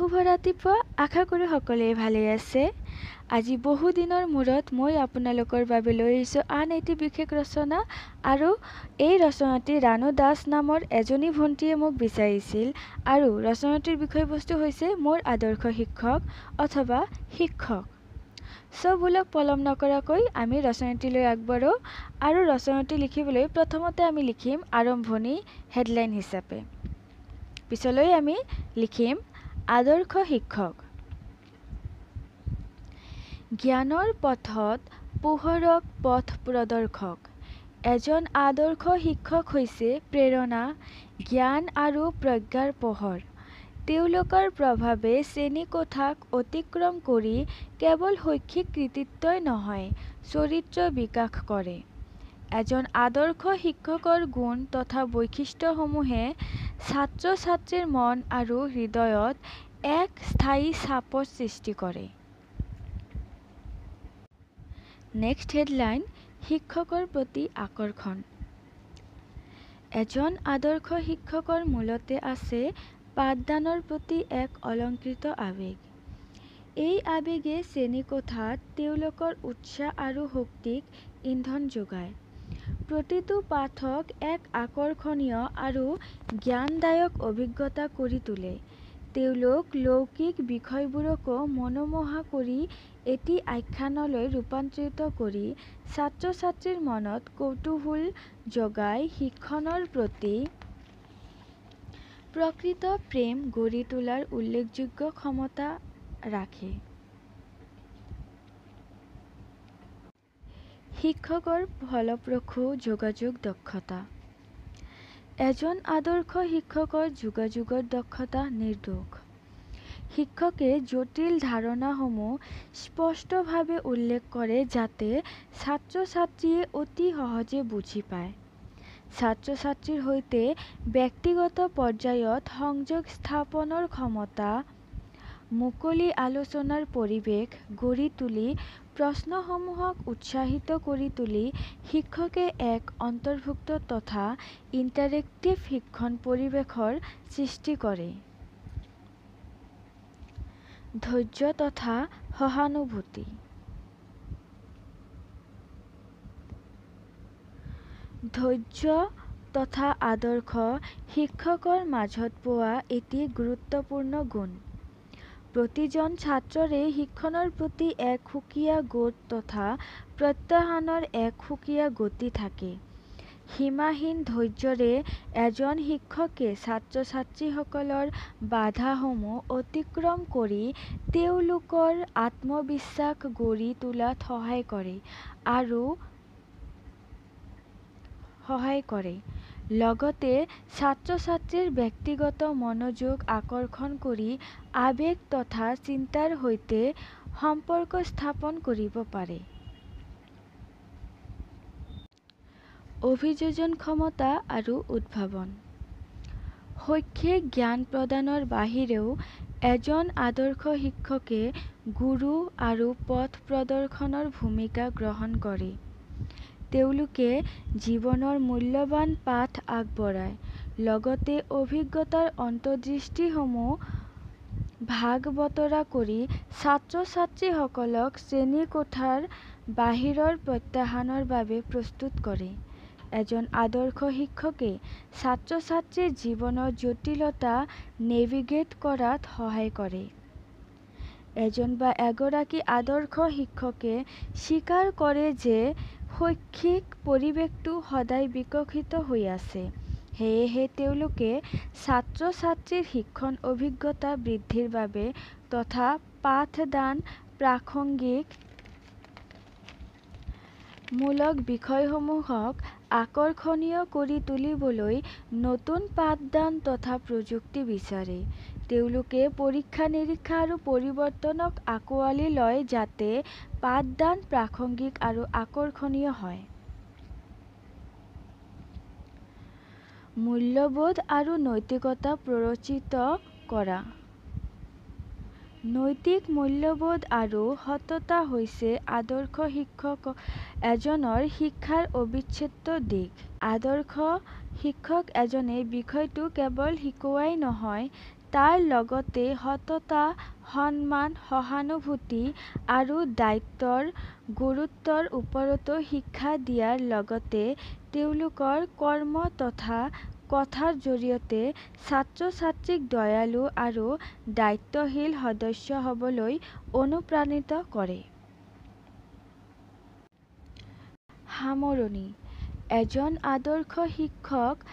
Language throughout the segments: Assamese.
শুভ ৰাতিপুৱা আশা কৰো সকলোৱে ভালে আছে। আজি বহু দিনৰ মূৰত মই আপোনালোকৰ বাবে লৈ আহিছোঁ আন এটি বিশেষ ৰচনা আৰু এই ৰচনাটি ৰাণু দাস নামৰ এজনী ভণ্টিয়ে মোক বিচাৰিছিল আৰু ৰচনাটিৰ বিষয়বস্তু হৈছে মোৰ আদৰ্শ শিক্ষক অথবা শিক্ষক। বোলক পলম নকৰাকৈ আমি ৰচনাটিলৈ আগবাঢ়ো আৰু ৰচনাটি লিখিবলৈ প্ৰথমতে আমি লিখিম আৰম্ভণি হেডলাইন হিচাপে। পিছলৈ আমি লিখিম আদৰ্শ শিক্ষক। জ্ঞানৰ পথত পোহৰক পথ প্ৰদৰ্শক। এজন আদৰ্শ শিক্ষক হৈছে প্ৰেৰণা, জ্ঞান আৰু প্ৰজ্ঞাৰ পোহৰ। তেওঁলোকৰ প্ৰভাৱে শ্ৰেণীকোঠাক অতিক্ৰম কৰি কেৱল শৈক্ষিক কৃতিত্বই নহয়, চৰিত্ৰ বিকাশ কৰে। এজন আদৰ্শ শিক্ষকৰ গুণ তথা বৈশিষ্ট্যসমূহে ছাত্ৰ-ছাত্ৰীৰ মন আৰু হৃদয়ত এক স্থায়ী ছাপৰ সৃষ্টি কৰে। নেক্সট হেডলাইন শিক্ষকৰ প্ৰতি আকৰ্ষণ। এজন আদৰ্শ শিক্ষকৰ মূলতে আছে পাঠদানৰ প্ৰতি এক অলংকৃত আবেগ। এই আবেগে শ্ৰেণীকোঠাত তেওঁলোকৰ উৎসাহ আৰু শক্তিক ইন্ধন যোগায়। প্ৰতিটো পাঠক এক আকৰ্ষণীয় আৰু জ্ঞানদায়ক অভিজ্ঞতা কৰি তোলে। তেওঁলোক লৌকিক বিষয়বোৰকো মনোমোহা কৰি এটি আখ্যানলৈ ৰূপান্তৰিত কৰি ছাত্ৰ-ছাত্ৰীৰ মনত কৌতূহল জগাই শিক্ষণৰ প্ৰতি প্ৰকৃত প্ৰেম গঢ়ি তোলাৰ উল্লেখযোগ্য ক্ষমতা ৰাখে। শিক্ষকৰ ফলপ্ৰসূ যোগাযোগ দক্ষতা। এজন আদৰ্শ শিক্ষকৰ যোগাযোগৰ দক্ষতা নিৰ্দোষ। শিক্ষকে জটিল ধাৰণাসমূহ স্পষ্টভাৱে উল্লেখ কৰে যাতে ছাত্ৰ-ছাত্ৰীয়ে অতি সহজে বুজি পায়। ছাত্ৰ-ছাত্ৰীৰ সৈতে ব্যক্তিগত পৰ্যায়ত সংযোগ স্থাপনৰ ক্ষমতা, মুকলি আলোচনাৰ পৰিৱেশ গঢ়ি তুলি প্ৰশ্নসমূহক উৎসাহিত কৰি তুলি শিক্ষকে এক অন্তৰ্ভুক্ত তথা ইণ্টাৰেক্টিভ শিক্ষণ পৰিৱেশৰ সৃষ্টি কৰে। ধৈৰ্য তথা সহানুভূতি। ধৈৰ্য তথা আদৰ্শ শিক্ষকৰ মাজত পোৱা এটি গুৰুত্বপূৰ্ণ গুণ। প্ৰতিজন ছাত্ৰৰে শিক্ষণৰ প্ৰতি এক সুকীয়া গোট তথা প্ৰত্যাহ্বানৰ এক সুকীয়া গতি থাকে। সীমাহীন ধৈৰ্যৰে এজন শিক্ষকে ছাত্ৰ-ছাত্ৰীসকলৰ বাধাসমূহ অতিক্ৰম কৰি তেওঁলোকৰ আত্মবিশ্বাস গঢ়ি তোলাত সহায় কৰে। লগতে ছাত্ৰ-ছাত্ৰীৰ ব্যক্তিগত মনোযোগ আকৰ্ষণ কৰি আবেগ তথা চিন্তাৰ সৈতে সম্পৰ্ক স্থাপন কৰিব পাৰে। অভিযোজন ক্ষমতা আৰু উদ্ভাৱন। শৈক্ষিক জ্ঞান প্ৰদানৰ বাহিৰেও এজন আদৰ্শ শিক্ষকে গুৰু আৰু পথ প্ৰদৰ্শনৰ ভূমিকা গ্ৰহণ কৰে। তেওঁলোকে জীৱনৰ মূল্যৱান পাঠ আগবঢ়ায়। লগতে অভিজ্ঞতাৰ অন্তৰ্দৃষ্টিসমূহ ভাগ বতৰা কৰি ছাত্ৰ-ছাত্ৰীসকলক শ্ৰেণীকোঠাৰ বাহিৰৰ প্ৰত্যাহ্বানৰ বাবে প্ৰস্তুত কৰে। এজন আদৰ্শ শিক্ষকে ছাত্ৰ-ছাত্ৰীৰ জীৱনৰ জটিলতা নেভিগেট কৰাত সহায় কৰে। এজন বা এগৰাকী আদৰ্শ শিক্ষকে স্বীকাৰ কৰে যে শৈক্ষিক পৰিৱেশটো সদায় বিকশিত হৈ আছে। সেয়েহে তেওঁলোকে ছাত্ৰ-ছাত্ৰীৰ শিক্ষণ অভিজ্ঞতা বৃদ্ধিৰ বাবে তথা পাঠদান প্ৰাসংগিক মূলক বিষয়সমূহক আকৰ্ষণীয় কৰি তুলিবলৈ নতুন পাঠদান তথা প্ৰযুক্তি বিচাৰে। তেওঁলোকে পৰীক্ষা-নিৰীক্ষা আৰু পৰিৱৰ্তনক আঁকোৱালি লয় যাতে পাঠদান প্ৰাসংগিক আৰু আকৰ্ষণীয় হয়। মূল্যবোধ আৰু নৈতিকতা প্ৰৰোচিত কৰা। নৈতিক মূল্যবোধ আৰু সততা হৈছে আদৰ্শ শিক্ষক এজনৰ শিক্ষাৰ অবিচ্ছেদ্য দিশ। আদৰ্শ শিক্ষক এজনে বিষয়টো কেৱল শিকোৱাই নহয়, তাৰ লগতে সততা, সন্মান, সহানুভূতি আৰু দায়িত্বৰ গুৰুত্বৰ ওপৰতো শিক্ষা দিয়াৰ লগতে তেওঁলোকৰ কৰ্ম তথা কথাৰ জৰিয়তে ছাত্ৰ-ছাত্ৰীক দয়ালু আৰু দায়িত্বশীল সদস্য হ'বলৈ অনুপ্ৰাণিত কৰে। সামৰণি: এজন আদৰ্শ শিক্ষক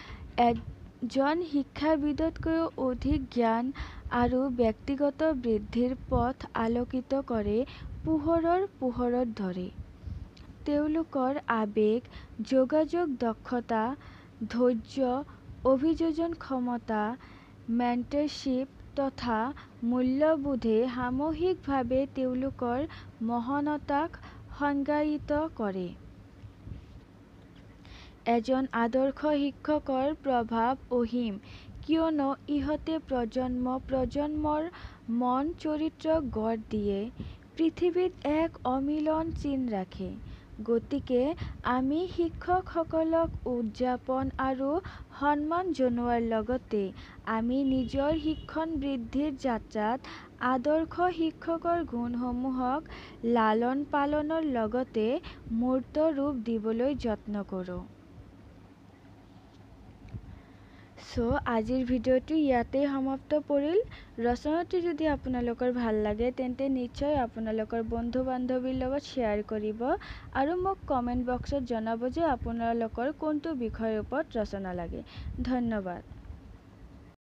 এজন শিক্ষাবিদতকৈও অধিক জ্ঞান আৰু ব্যক্তিগত বৃদ্ধিৰ পথ আলোকিত কৰে পোহৰৰ পোহৰৰ দৰে। তেওঁলোকৰ আবেগ, যোগাযোগ দক্ষতা, ধৈৰ্য, অভিযোজন ক্ষমতা, মেণ্টৰশ্বিপ তথা মূল্যবোধে সামূহিকভাৱে তেওঁলোকৰ মহানতাক সংজ্ঞায়িত কৰে। এজন আদৰ্শ শিক্ষকৰ প্ৰভাৱ অসীম, কিয়নো ইহঁতে প্ৰজন্মৰ মন চৰিত্ৰ গঢ় দিয়ে, পৃথিৱীত এক অমিলন চিন ৰাখে। গতিকে আমি শিক্ষকসকলক উদযাপন আৰু সন্মান জনোৱাৰ লগতে আমি নিজৰ শিক্ষণ বৃদ্ধিৰ যাত্ৰাত আদৰ্শ শিক্ষকৰ গুণসমূহক লালন-পালনৰ লগতে মূৰ্ত ৰূপ দিবলৈ যত্ন কৰোঁ। আজিৰ ভিডিঅ'টো ইয়াতেই সমাপ্ত পৰিল। ৰচনাটো যদি আপোনালোকৰ ভাল লাগে তেন্তে নিশ্চয় আপোনালোকৰ বন্ধু-বান্ধৱীৰ লগত শ্বেয়াৰ কৰিব আৰু মোক কমেণ্ট বক্সত জনাব যে আপোনালোকৰ কোনটো বিষয়ৰ ওপৰত ৰচনা লাগে। ধন্যবাদ।